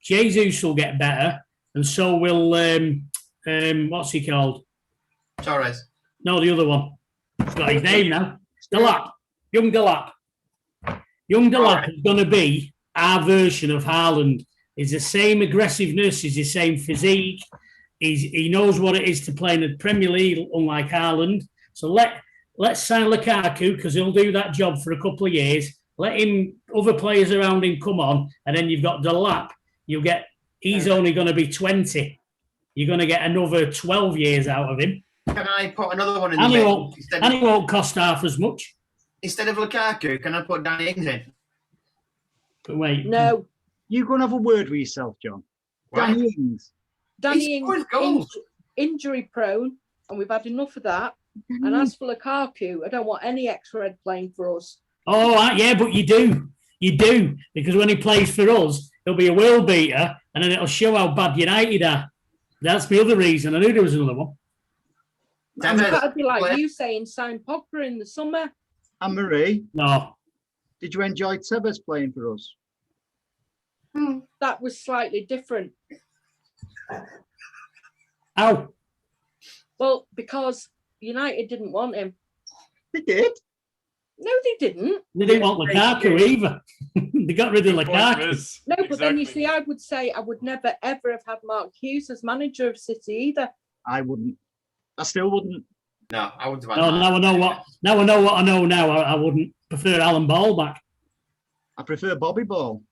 Jesus will get better, and so will what's he called? Torres. No, the other one. He's got his name now. Delap. Young Delap. Young Delap is going to be our version of Haaland. He's the same aggressiveness. He's the same physique. He knows what it is to play in the Premier League, unlike Haaland. So let's sign Lukaku because he'll do that job for a couple of years. Let other players around him come on, and then you've got Delap. He's only going to be 20. You're going to get another 12 years out of him. Can I put another one in the and he won't cost half as much. Instead of Lukaku, can I put Danny Ings in? But wait. No. You go and have a word with yourself, John. Why? Danny Ings. Danny Ings injury prone, and we've had enough of that. And as for Lukaku, I don't want any ex-red playing for us. Oh, yeah, but you do. You do. Because when he plays for us, he'll be a world beater, and then it'll show how bad United are. That's the other reason. I knew there was another one. That'd be like you saying sign Pogba in the summer. And Marie, No. did you enjoy Tevez playing for us? That was slightly different. How? Well, because United didn't want him. They did. No, they didn't. They didn't want Lukaku either. They got rid of Lukaku. No, but then you see, I would say I would never, ever have had Mark Hughes as manager of City either. I wouldn't. I still wouldn't. No, I wouldn't have. No, now I know what I know now. I wouldn't prefer Alan Ball back. I prefer Bobby Ball.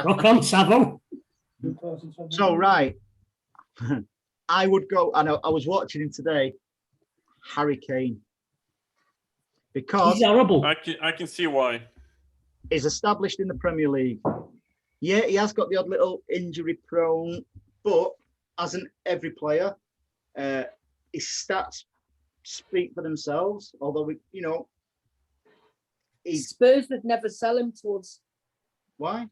Rock on, Savo. So, right. I would go, I was watching him today, Harry Kane. Because he's horrible. I can see why. He's established in the Premier League. Yeah, he has got the odd little injury prone, but hasn't every player. His stats speak for themselves, although, Spurs would never sell him to us. Why?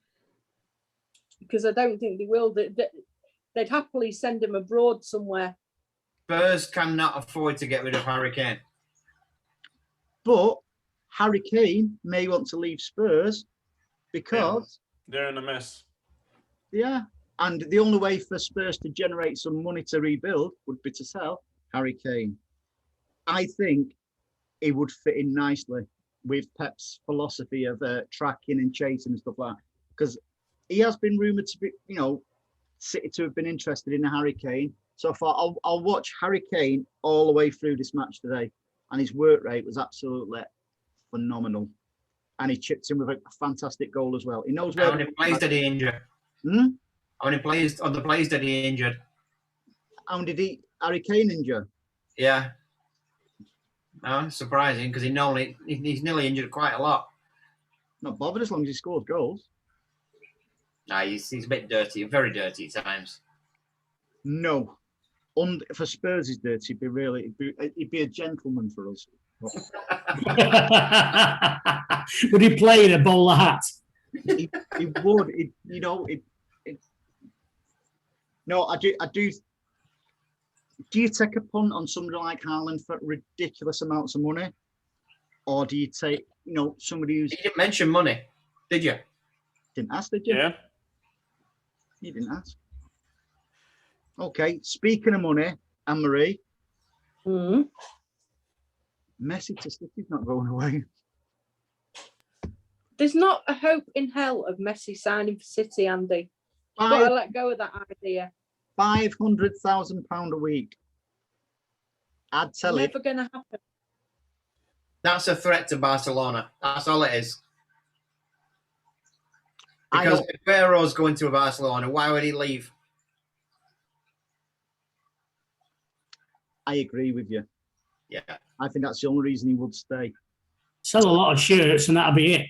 Because I don't think they will. They'd happily send him abroad somewhere. Spurs cannot afford to get rid of Harry Kane. But Harry Kane may want to leave Spurs because they're in a mess. Yeah. And the only way for Spurs to generate some money to rebuild would be to sell Harry Kane. I think he would fit in nicely with Pep's philosophy of tracking and chasing and stuff like that. Because he has been rumoured to be, City to have been interested in Harry Kane. So far, I'll watch Harry Kane all the way through this match today. And his work rate was absolutely phenomenal. And he chipped in with a fantastic goal as well. He knows where. How many players did he injure? How many players did he injure? How did Harry Kane injure? Yeah. No, surprising because he's nearly injured quite a lot. Not bothered as long as he scores goals. Nah, he's a bit dirty, very dirty at times. No. For Spurs, he's dirty. He'd be a gentleman for us. Would he play in a bowler hat? He would. No, I do. Do you take a punt on somebody like Haaland for ridiculous amounts of money, or do you take somebody who's? You didn't mention money, did you? Didn't ask, did you? Yeah. You didn't ask. Okay. Speaking of money, Anne-Marie, Messi to City's not going away. There's not a hope in hell of Messi signing for City, Andy. You've got to let go of that idea. £500,000 a week. I'd tell it. Never going to happen. That's a threat to Barcelona. That's all it is. Because if Barro's going to Barcelona, why would he leave? I agree with you. Yeah. I think that's the only reason he would stay. Sell a lot of shirts and that'll be it.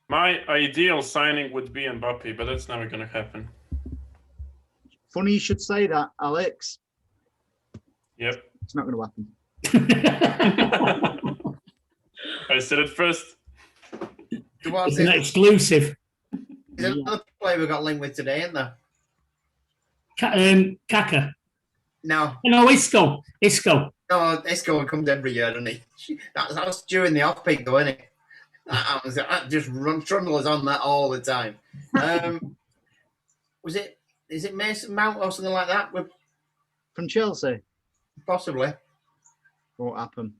My ideal signing would be Mbappe, but that's never going to happen. Funny you should say that, Alex. Yep. It's not going to happen. I said it first. It's an exclusive. There's another player we got linked with today, isn't there? Kaka. No. No, Isco. No, Isco comes every year, doesn't he? That's during the off-peak, though, isn't it? That just trundles on that all the time. Is it Mason Mount or something like that? From Chelsea? Possibly. Won't happen.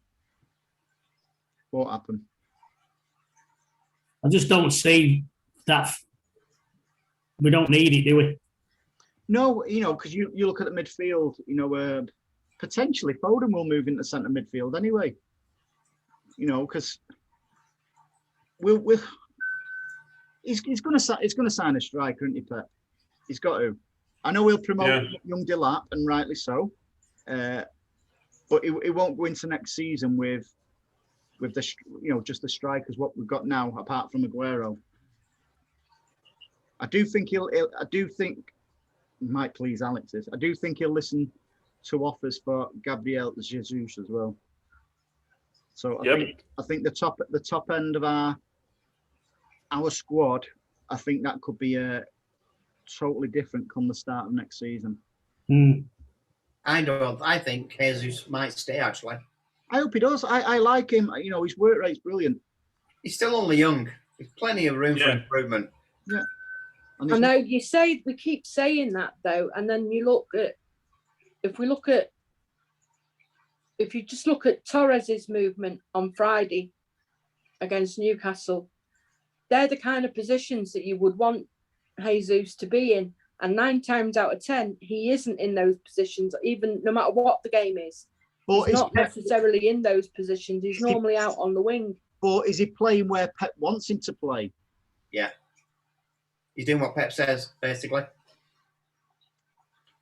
I just don't see that. We don't need it, do we? No, because you look at the midfield, potentially Foden will move into centre midfield anyway. Because he's going to sign a striker, isn't he, Pep? He's got to. I know he'll promote young Delap, and rightly so. But it won't go into next season with the just the strikers what we've got now, apart from Aguero. I do think it might please Alex's. I do think he'll listen to offers for Gabriel Jesus as well. So I think the top end of our squad, I think that could be a totally different come the start of next season. I think Jesus might stay, actually. I hope he does. I like him. His work rate's brilliant. He's still only young. There's plenty of room for improvement. Yeah. I know we keep saying that though, and then you look at if you just look at Torres's movement on Friday against Newcastle, they're the kind of positions that you would want Jesus to be in, and 9 times out of 10 he isn't in those positions, even no matter what the game is. He's not necessarily in those positions. He's normally out on the wing. Or is he playing where Pep wants him to play? Yeah. He's doing what Pep says, basically.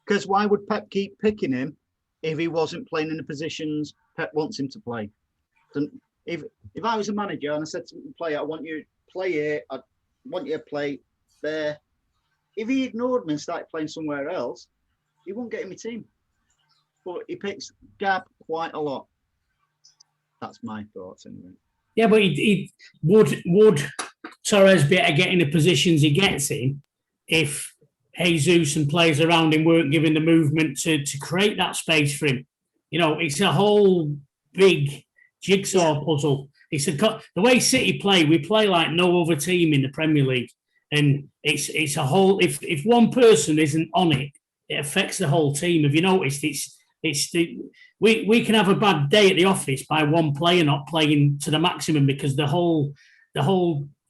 Because why would Pep keep picking him if he wasn't playing in the positions Pep wants him to play? If I was a manager and I said to the player, I want you to play here, I want you to play there. If he ignored me and started playing somewhere else, he won't get in my team. But he picks Gab quite a lot. That's my thoughts anyway. Yeah, but he would Torres be able to get in the positions he gets in if Jesus and players around him weren't given the movement to create that space for him? It's a whole big jigsaw puzzle. It's the way City play. We play like no other team in the Premier League, and it's a whole. If one person isn't on it, it affects the whole team. Have you noticed? We can have a bad day at the office by one player not playing to the maximum because the whole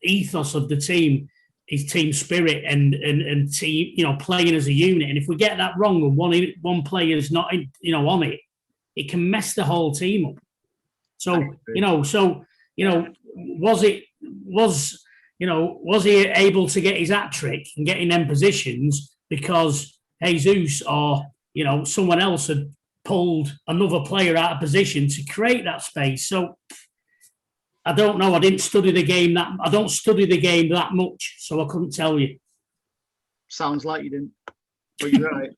ethos of the team is team spirit and team, playing as a unit. And if we get that wrong and one player is not, on it, it can mess the whole team up. So, was he able to get his hat trick and get in them positions because Jesus or, someone else had pulled another player out of position to create that space? So I don't know. I didn't study the game I don't study the game that much, so I couldn't tell you. Sounds like you didn't. But you're right.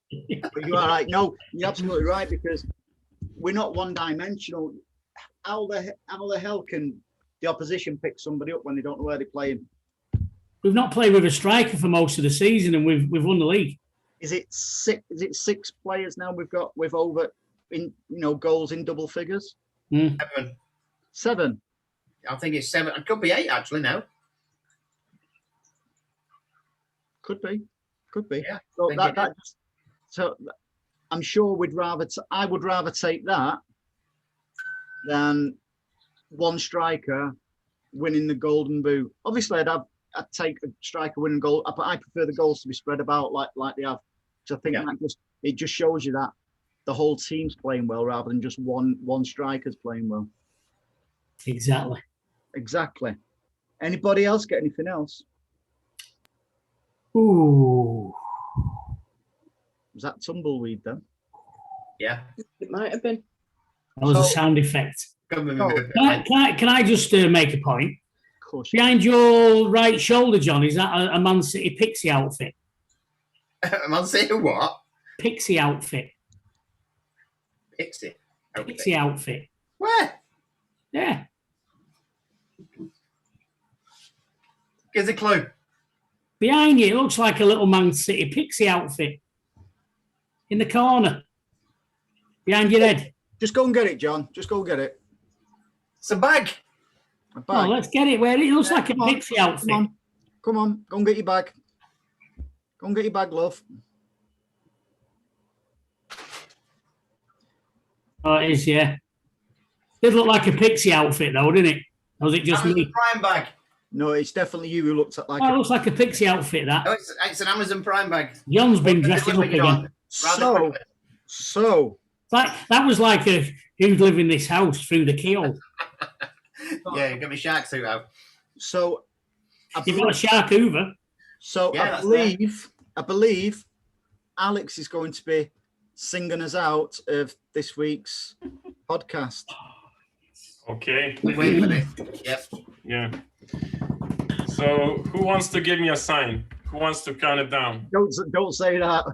But you are right. No, you're absolutely right, because we're not one-dimensional. How the hell can the opposition pick somebody up when they don't know where they're playing? We've not played with a striker for most of the season, and we've won the league. Is it 6 players now we've got with over goals in double figures? 7. I think it's 7. It could be 8 actually now. Could be. Yeah. So I'm sure I would rather take that than one striker winning the Golden Boot. Obviously, I'd take a striker winning goal, but I prefer the goals to be spread about like they have. So I think it just shows you that the whole team's playing well rather than just one striker's playing well. Exactly. Anybody else get anything else? Ooh. Was that tumbleweed then? Yeah. It might have been. That was a sound effect. Can I just make a point? Of course. Behind your right shoulder, John, is that a Man City Pixie outfit? A Man City what? Pixie outfit. Pixie. Pixie outfit. Where? Yeah. Give us a clue. Behind you, it looks like a little Man City Pixie outfit. In the corner. Behind your head. Just go and get it, John. Just go and get it. It's a bag. A Oh, bag. let's get it where it looks like a Come on, Pixie outfit. Come on. Go and get your bag. Go and get your bag, love. Oh, it is, yeah. Did look like a Pixie outfit, though, didn't it? Or was it just Amazon me? Prime bag. No, it's definitely you who looks at like Oh, it looks like a Pixie outfit, that. No, it's an Amazon Prime bag. John's been dressing up again. So That was like a who'd live in this house through the keyhole. Yeah, you got my shark suit out. So You've got a shark Hoover. So Yeah, I believe Alex is going to be singing us out of this week's podcast. Okay. Wait for this. Yep. Yeah. So who wants to give me a sign? Who wants to count it down? Don't say that.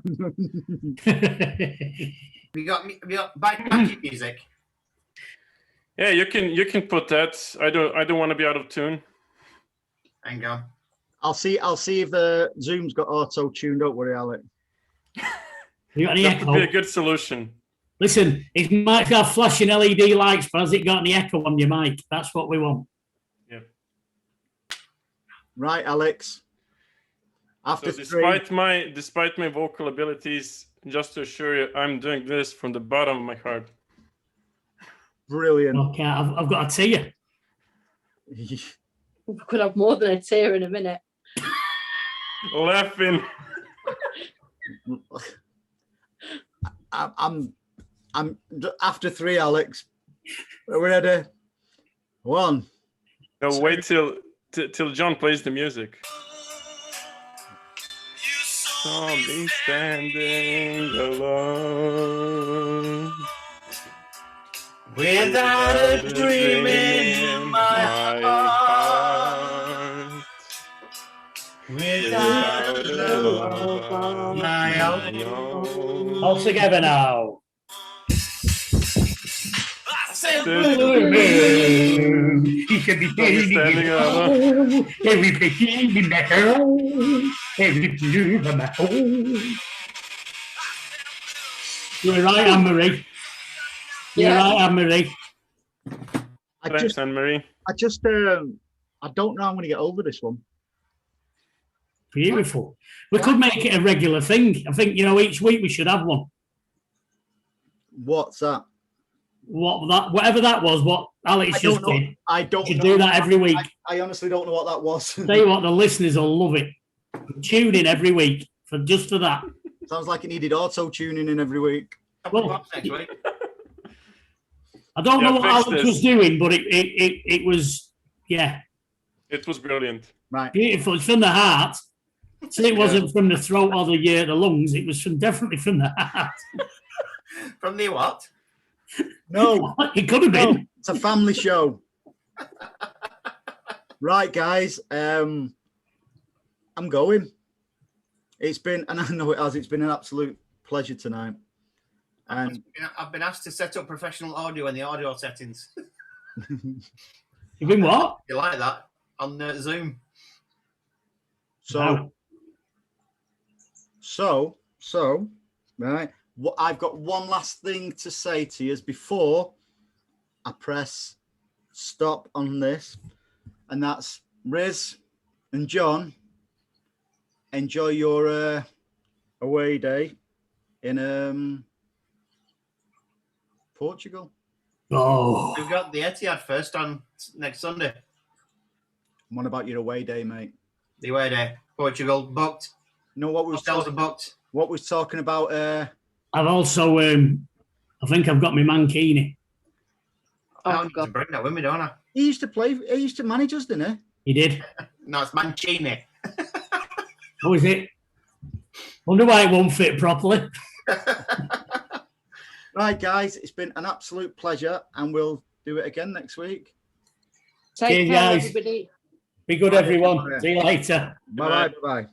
We got backing music. Yeah, you can put that. I don't want to be out of tune. Hang on. I'll see if the Zoom's got auto tuned. Don't worry, Alex. You got any That would be echo? a good solution. Listen, it might have flashing LED lights, but has it got any echo on your mic? That's what we want. Right, Alex. After So three. despite my vocal abilities, just to assure you, I'm doing this from the bottom of my heart. Brilliant. Okay, I've got a tear. We could have more than a tear in a minute. Laughing. I'm after three, Alex. We're ready. One. No, wait till John plays the music. Saw me standing alone, Without a dream in my heart. Without a love of my own. All together now. He should be standing alone. Every place in the home. Every place in the home. You're right, Anne-Marie. You're right, Anne-Marie. Thanks, Anne-Marie. I don't know how I'm going to get over this one. Beautiful. We could make it a regular thing. I think, each week we should have one. What's that? Whatever that was, what Alex just did. I don't You know. do that every week. I honestly don't know what that was. Tell you what, the listeners will love it. Tune in every week for that. Sounds like it needed auto tuning in every week. Well, Next week. I don't know what fix Alex this. was doing, but it was, It was brilliant. Right. beautiful. It's from the heart. So it wasn't from the throat or the lungs. It was definitely from the heart. From the what? No, It could have been. it's a family show. Right, guys. I'm going. It's been, and I know it has, it's been an absolute pleasure tonight. And I've been asked to set up professional audio in the audio settings. You've been what? You like that on Zoom? so, right. What I've got one last thing to say to you before I press stop on this, and that's Riz and John. Enjoy your away day in Portugal. Oh, We've got the Etihad first on next Sunday. What about your away day, mate? The away day. Portugal booked. You know what we Hotels are booked. was talking about? I've also, I think I've got my mankini. I Oh, need to God. bring that with me, don't I? He used to play. He used to manage us, didn't He did. No, it's Mancini. How is it? Wonder why it won't fit properly. he? Right, guys. It's been an absolute pleasure, and we'll do it again next week. Take Cheers, care, guys. everybody. Be good, everyone. See you later. Bye bye.